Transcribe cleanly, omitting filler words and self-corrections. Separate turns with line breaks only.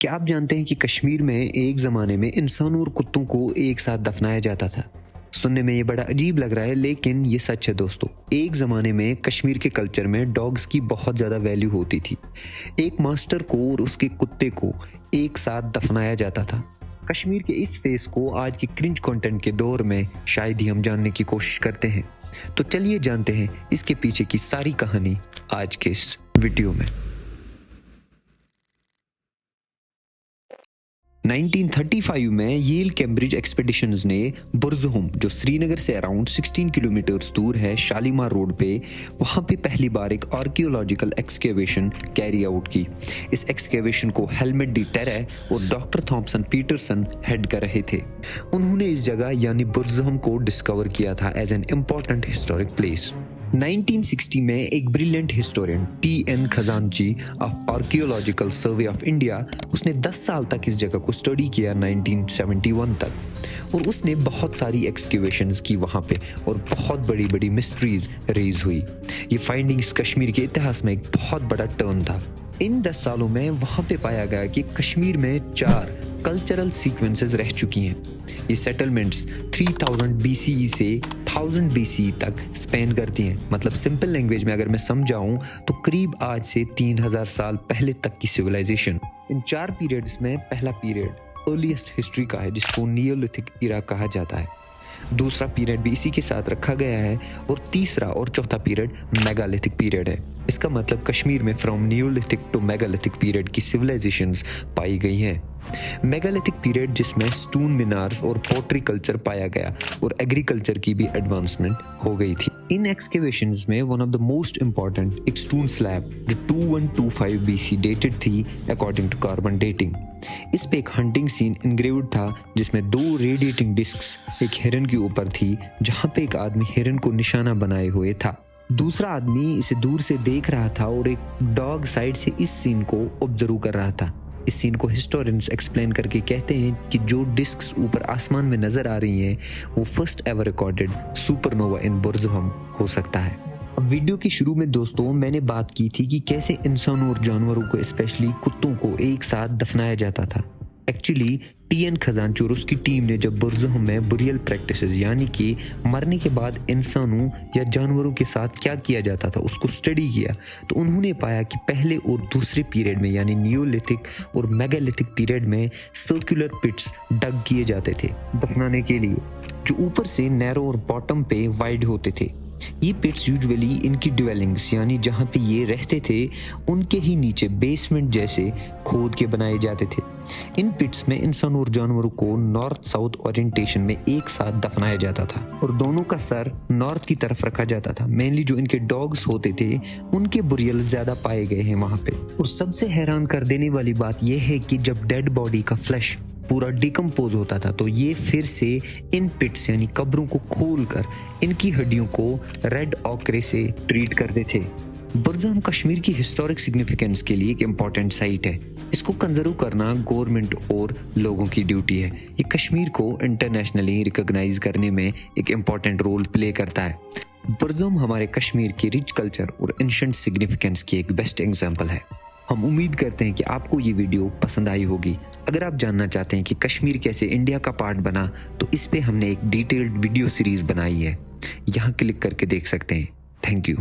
क्या आप जानते हैं कि कश्मीर में एक ज़माने में इंसानों और कुत्तों को एक साथ दफनाया जाता था। सुनने में ये बड़ा अजीब लग रहा है, लेकिन ये सच है दोस्तों। एक ज़माने में कश्मीर के कल्चर में डॉग्स की बहुत ज़्यादा वैल्यू होती थी। एक मास्टर को और उसके कुत्ते को एक साथ दफनाया जाता था। कश्मीर के इस फेस को आज के क्रिंज कंटेंट के दौर में शायद ही हम जानने की कोशिश करते हैं। तो चलिए जानते हैं इसके पीछे की सारी कहानी आज के इस वीडियो में। 1935 में येल कैम्ब्रिज एक्सपेडिशंस ने बुरज़ुहम, जो श्रीनगर से अराउंड 16 किलोमीटर दूर है, शालीमार रोड पे, वहाँ पे पहली बार एक आर्कियोलॉजिकल एक्सकेवेशन कैरी आउट की। इस एक्सकेवेशन को हेलमेट डी टेरे और डॉक्टर थॉमसन पीटरसन हेड कर रहे थे। उन्होंने इस जगह यानी बुरज़ुहम को डिस्कवर किया था as an important historic place. 1960 में एक brilliant historian T N. Khazanchi of archaeological survey of India, उसने 10 साल तक इस जगह को स्टडी किया 1971 तक, और उसने बहुत सारी एक्सकेवेशंस की वहाँ पे और बहुत बड़ी बड़ी मिस्ट्रीज रेज हुई। ये फाइंडिंग्स कश्मीर के इतिहास में एक बहुत बड़ा टर्न था। इन 10 सालों में वहाँ पे पाया गया कि कश्मीर में 4 कल्चरल सीक्वेंसेस रह चुकी हैं। ये सेटलमेंट्स 3000 BCE से 1000 BCE तक स्पेन करती हैं। मतलब सिंपल लैंग्वेज में अगर मैं समझाऊं तो करीब आज से 3000 साल पहले तक की सिविलाइजेशन। इन 4 पीरियड्स में पहला पीरियड अर्लीस्ट हिस्ट्री का है, जिसको नियोलिथिक इरा कहा जाता है। दूसरा पीरियड भी इसी के साथ रखा गया है, और तीसरा और चौथा पीरियड मेगालिथिक पीरियड है। इसका मतलब कश्मीर में from neolithic to megalithic period की सिविलाइजेशंस पाई गई हैं। मेगालिथिक पीरियड जिसमें स्टोन मीनार्स और पोट्री कल्चर पाया गया और एग्रीकल्चर की भी एडवांसमेंट हो गई थी। इन एक्सकेवेशंस में one of the most important एक स्टोन स्लैब जो 2125 BC डेटेड थी अकॉर्डिंग टू कार्बन डेटिंग। इस पे एक हंटिंग सीन इंग्रेव्ड था, जिसमें 2 रेडिएटिंग डिस्क्स एक हिरन के ऊपर थी, जहां पे एक आदमी हिरन को निशाना बनाए हुए था। दूसरा आदमी इसे दूर से देख रहा था और एक डॉग साइड से इस सीन को ऑब्जर्व कर रहा था। इस सीन को हिस्टोरियंस एक्सप्लेन करके कहते हैं कि जो डिस्क्स ऊपर आसमान में नजर आ रही हैं वो फर्स्ट एवर रिकॉर्डेड सुपरनोवा इन बुरज़ुहम हो सकता है। अब वीडियो के शुरू में दोस्तों मैंने बात की थी कि कैसे इंसानों और जानवरों को, स्पेशली कुत्तों को, एक साथ दफनाया जाता था। Actually TN. खजानची और उसकी टीम ने जब बुरज़ुहम में बुरियल प्रैक्टिसेस यानी कि मरने के बाद इंसानों या जानवरों के साथ क्या किया जाता था उसको स्टडी किया, तो उन्होंने पाया कि पहले और दूसरे पीरियड में यानी नियोलिथिक और मेगालिथिक पीरियड में सर्कुलर पिट्स डग किए जाते थे दफनाने के लिए, जो ऊपर से नैरो और बॉटम पे वाइड होते थे। ये पिट्स यूजुअली इनकी ड्वेलिंग्स यानी जहाँ पे ये रहते थे उनके ही नीचे बेसमेंट जैसे खोद के बनाए जाते थे। इन पिट्स में इंसान और जानवरों को नॉर्थ साउथ ओरिएंटेशन में एक साथ दफनाया जाता था और दोनों का सर नॉर्थ की तरफ रखा जाता था। मेनली जो इनके डॉग्स होते थे उनके बुरियल ज्यादा पाए गए हैं वहाँ पे। और सबसे हैरान कर देने वाली बात यह है कि जब डेड बॉडी का फ्लैश पूरा डिकम्पोज होता था तो ये फिर से इन पिट्स यानी कब्रों को खोलकर इनकी हड्डियों को रेड ऑकरे से ट्रीट करते थे। बुरज़ुहम कश्मीर की हिस्टोरिक सिग्निफिकेंस के लिए एक इम्पॉर्टेंट साइट है। इसको कंजर्व करना गवर्नमेंट और लोगों की ड्यूटी है। ये कश्मीर को इंटरनेशनली रिकॉग्नाइज करने में एक इम्पॉर्टेंट रोल प्ले करता है। बुरज़ुहम हमारे कश्मीर की रिच कल्चर और एंशिएंट सिग्निफिकेंस की एक बेस्ट एग्जाम्पल है। हम उम्मीद करते हैं कि आपको ये वीडियो पसंद आई होगी। अगर आप जानना चाहते हैं कि कश्मीर कैसे इंडिया का पार्ट बना, तो इस पे हमने एक डिटेल्ड वीडियो सीरीज बनाई है, यहाँ क्लिक करके देख सकते हैं। Thank you.